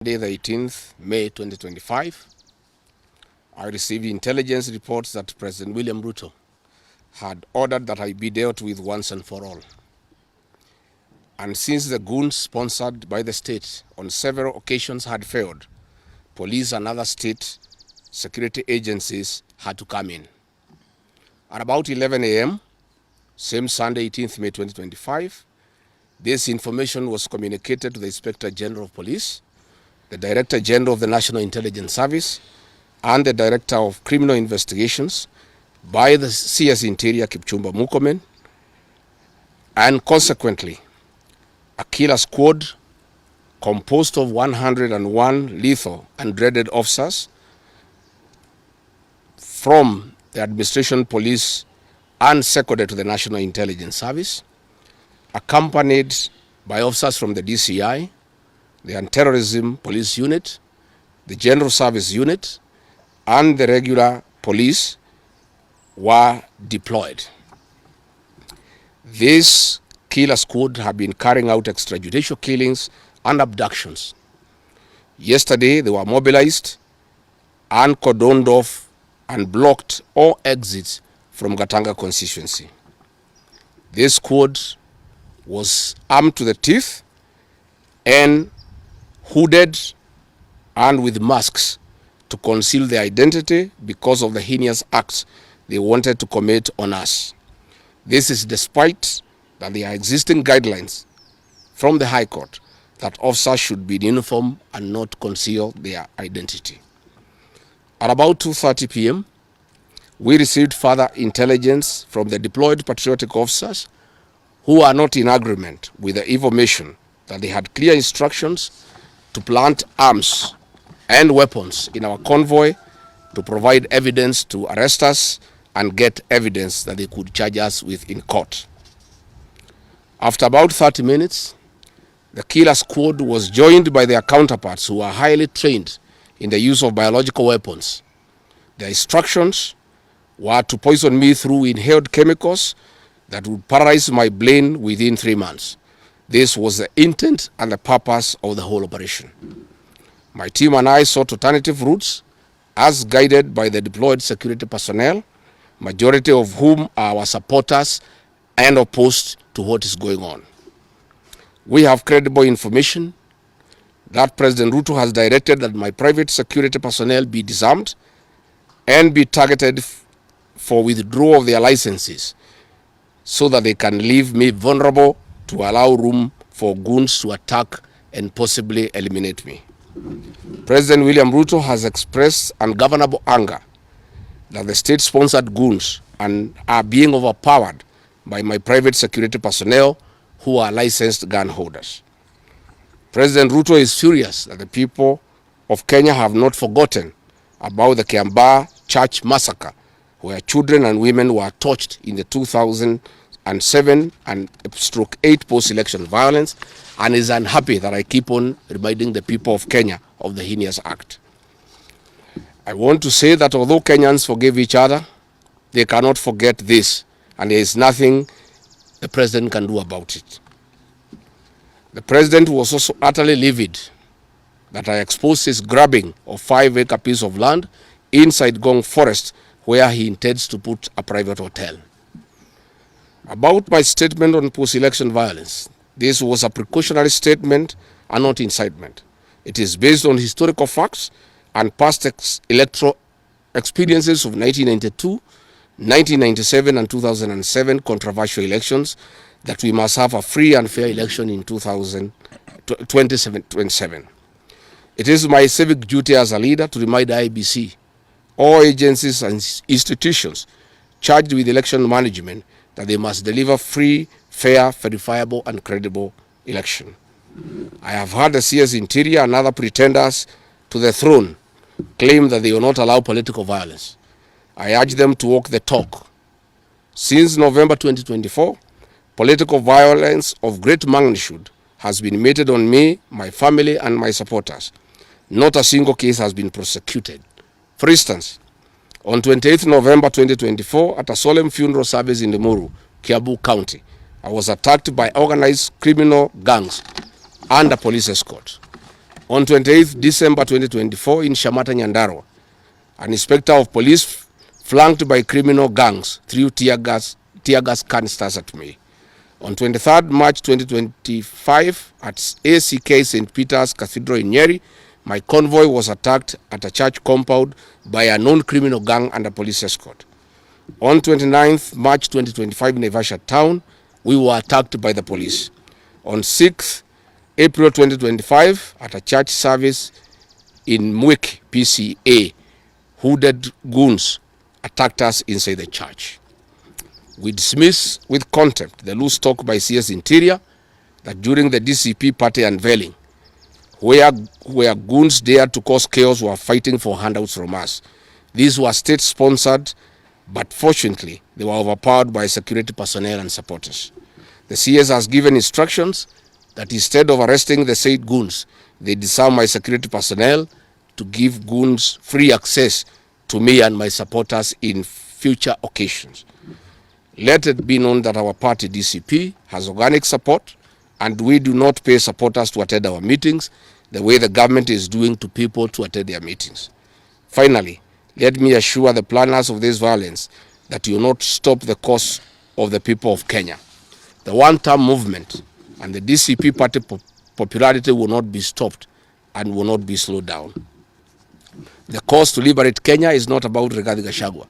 Monday, the 18th May 2025, I received intelligence reports that President William Ruto had ordered that I be dealt with once and for all. And since the goons sponsored by the state on several occasions had failed, police and other state security agencies had to come in. At about 11 a.m., same Sunday, 18th May 2025, this information was communicated to the Inspector General of Police, the Director General of the National Intelligence Service, and the Director of Criminal Investigations by the CS Interior Kipchumba Murkomen, and consequently, a killer squad composed of 101 lethal and dreaded officers from the administration police and seconded to the National Intelligence Service, accompanied by officers from the DCI, the Anti-Terrorism Police Unit, the General Service Unit, and the regular police were deployed. This killer squad have been carrying out extrajudicial killings and abductions. Yesterday, they were mobilized and cordoned off and blocked all exits from Gatanga constituency. This squad was armed to the teeth and hooded and with masks to conceal their identity because of the heinous acts they wanted to commit on us. This is despite that there are existing guidelines from the High Court that officers should be in uniform and not conceal their identity. At about 2:30 p.m., we received further intelligence from the deployed patriotic officers who are not in agreement with the information that they had clear instructions to plant arms and weapons in our convoy to provide evidence to arrest us and get evidence that they could charge us with in court. After about 30 minutes, the killer squad was joined by their counterparts who are highly trained in the use of biological weapons. Their instructions were to poison me through inhaled chemicals that would paralyze my brain within 3 months. This was the intent and the purpose of the whole operation. My team and I sought alternative routes as guided by the deployed security personnel, majority of whom are our supporters and opposed to what is going on. We have credible information that President Ruto has directed that my private security personnel be disarmed and be targeted for withdrawal of their licenses so that they can leave me vulnerable to allow room for goons to attack and possibly eliminate me. President William Ruto has expressed ungovernable anger that the state-sponsored goons are being overpowered by my private security personnel who are licensed gun holders. President Ruto is furious that the people of Kenya have not forgotten about the Kiambaa church massacre, where children and women were tortured in the 2007 and /8 post-election violence, and is unhappy that I keep on reminding the people of Kenya of the heinous act. I want to say that although Kenyans forgive each other, they cannot forget this, and there is nothing the president can do about it. The president was also utterly livid that I exposed his grabbing of 5-acre piece of land inside Gong Forest, where he intends to put a private hotel. About my statement on post-election violence, this was a precautionary statement and not incitement. It is based on historical facts and past electoral experiences of 1992, 1997 and 2007 controversial elections, that we must have a free and fair election in 2027. It is my civic duty as a leader to remind IEBC, all agencies and institutions charged with election management, that they must deliver free, fair, verifiable, and credible election. I have heard the CS Interior and other pretenders to the throne claim that they will not allow political violence. I urge them to walk the talk. Since November 2024, political violence of great magnitude has been meted on me, my family, and my supporters. Not a single case has been prosecuted. For instance, on 28th November 2024, at a solemn funeral service in Limuru, Kiambu County, I was attacked by organized criminal gangs and a police escort. On 28th December 2024 in Shamata, Nyandarua, an inspector of police flanked by criminal gangs threw tear gas canisters at me. On 23rd March 2025 at ACK St. Peter's Cathedral in Nyeri, my convoy was attacked at a church compound by a known criminal gang under police escort. On 29th March 2025 in Naivasha town, we were attacked by the police. On 6th April 2025 at a church service in Mwik, PCA, hooded goons attacked us inside the church. We dismiss with contempt the loose talk by CS Interior that during the DCP party unveiling, where goons dared to cause chaos were fighting for handouts from us. These were state-sponsored, but fortunately, they were overpowered by security personnel and supporters. The CS has given instructions that instead of arresting the said goons, they disarm my security personnel to give goons free access to me and my supporters in future occasions. Let it be known that our party DCP has organic support, and we do not pay supporters to attend our meetings the way the government is doing to people to attend their meetings. Finally, let me assure the planners of this violence that you will not stop the cause of the people of Kenya. The one-term movement and the DCP party popularity will not be stopped and will not be slowed down. The cause to liberate Kenya is not about Rigathi Gachagua.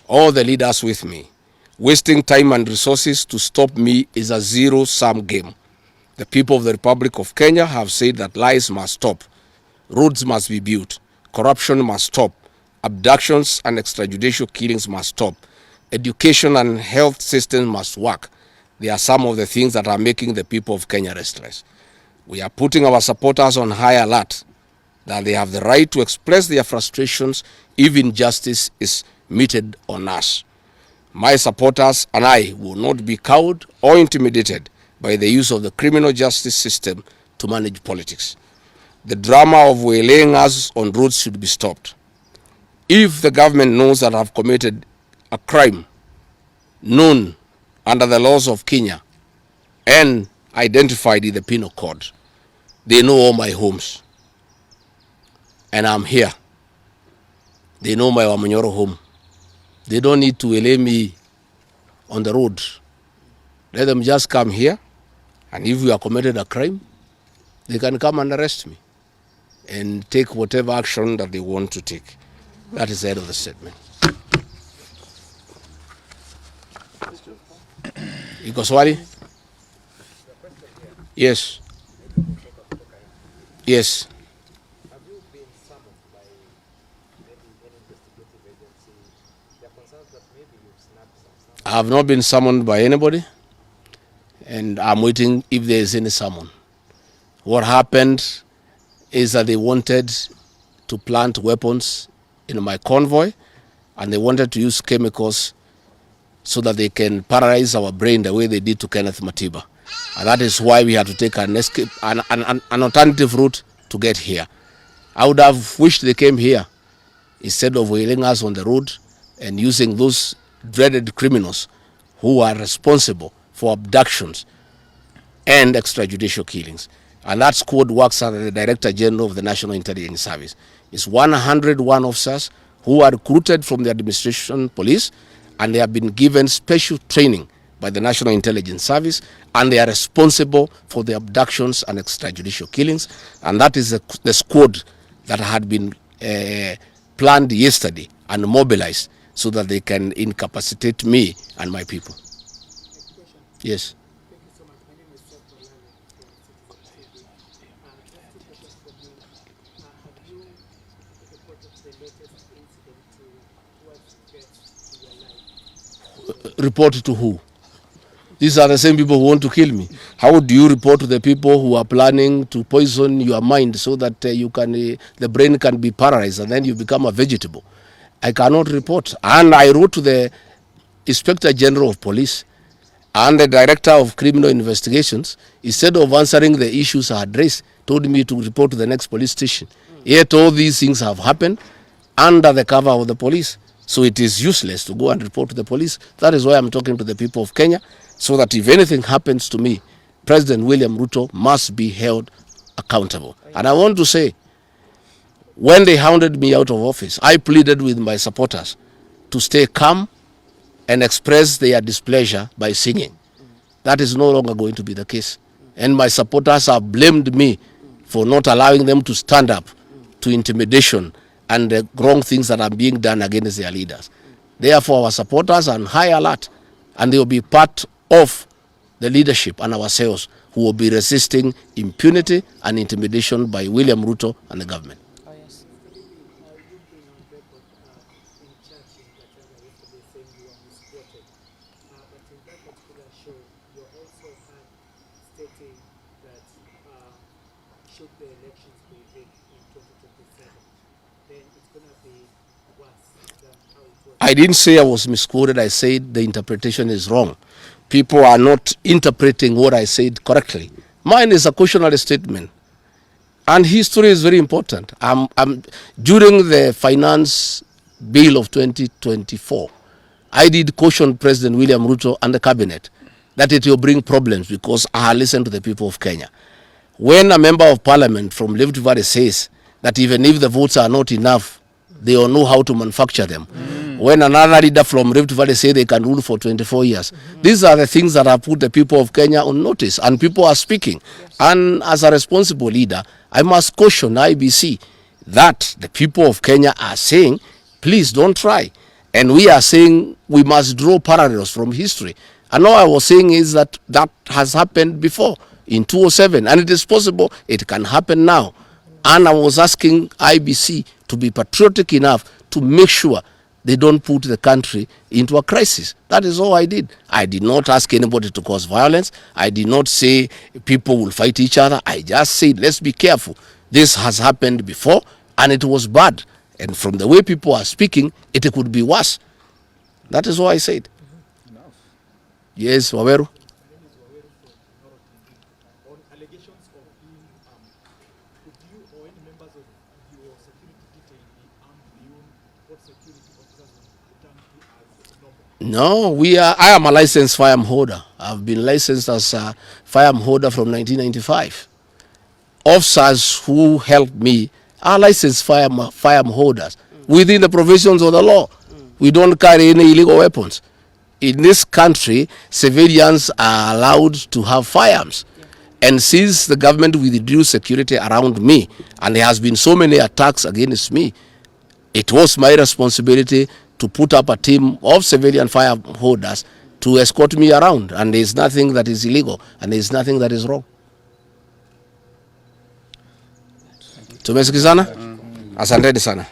All the leaders with me. Wasting time and resources to stop me is a zero-sum game. The people of the Republic of Kenya have said that lies must stop, roads must be built, corruption must stop, abductions and extrajudicial killings must stop, education and health systems must work. They are some of the things that are making the people of Kenya restless. We are putting our supporters on high alert that they have the right to express their frustrations if injustice is meted on us. My supporters and I will not be cowed or intimidated by the use of the criminal justice system to manage politics. The drama of waylaying us on roads should be stopped. If the government knows that I have committed a crime known under the laws of Kenya and identified in the penal code, they know all my homes. And I'm here. They know my Wamunyoro home. They don't need to waylay me on the road. Let them just come here, and if we have committed a crime, they can come and arrest me and take whatever action that they want to take. That is the end of the statement. Iko swali? Yes. Yes. I have not been summoned by anybody, and I'm waiting if there is any summon. What happened is that they wanted to plant weapons in my convoy, and they wanted to use chemicals so that they can paralyze our brain the way they did to Kenneth Matiba. And that is why we had to take an escape, an alternative route to get here. I would have wished they came here instead of wailing us on the road and using those dreaded criminals who are responsible for abductions and extrajudicial killings. And that squad works under the Director General of the National Intelligence Service. It's 101 officers who are recruited from the administration police, and they have been given special training by the National Intelligence Service, and they are responsible for the abductions and extrajudicial killings. And that is the squad that had been planned yesterday and mobilized so that they can incapacitate me and my people. Yes. Report to who? These are the same people who want to kill me. How do you report to the people who are planning to poison your mind so that the brain can be paralyzed and then you become a vegetable? I cannot report. And I wrote to the Inspector General of Police and the Director of Criminal Investigations. Instead of answering the issues I had raised, told me to report to the next police station. Yet all these things have happened under the cover of the police. So it is useless to go and report to the police. That is why I'm talking to the people of Kenya, so that if anything happens to me, President William Ruto must be held accountable. And I want to say, when they hounded me out of office, I pleaded with my supporters to stay calm and express their displeasure by singing. That is no longer going to be the case. And my supporters have blamed me for not allowing them to stand up to intimidation and the wrong things that are being done against their leaders. Therefore, our supporters are on high alert, and they will be part of the leadership and ourselves who will be resisting impunity and intimidation by William Ruto and the government. Oh, yes. Should the elections be rigged in 2027, then it's going to be worse than how it was. I didn't say I was misquoted. I said the interpretation is wrong. People are not interpreting what I said correctly. Mine is a cautionary statement. And history is very important. During the finance bill of 2024, I did caution President William Ruto and the cabinet that it will bring problems because I listened to the people of Kenya. When a member of parliament from Rift Valley says that even if the votes are not enough, they will know how to manufacture them. When another leader from Rift Valley say they can rule for 24 years. These are the things that have put the people of Kenya on notice, and people are speaking. Yes. And as a responsible leader, I must caution IBC that the people of Kenya are saying, please don't try. And we are saying we must draw parallels from history. And all I was saying is that that has happened before in 2007, and it is possible it can happen now. And I was asking IBC to be patriotic enough to make sure they don't put the country into a crisis. That is all I did. I did not ask anybody to cause violence. I did not say people will fight each other. I just said, let's be careful. This has happened before, and it was bad. And from the way people are speaking, it could be worse. That is all I said. Yes, Waweru. On allegations of being could you or any members of your security detail be armed beyond what security officers would term as normal? No, I am a licensed firearm holder. I've been licensed as a firearm holder from 1995. Officers who help me are licensed firearm holders within the provisions of the law. We don't carry any illegal weapons. In this country, civilians are allowed to have firearms. And since the government withdrew security around me, and there has been so many attacks against me, it was my responsibility to put up a team of civilian firearm holders to escort me around. And there is nothing that is illegal, and there is nothing that is wrong. Tumesikizana? Asanteni sana.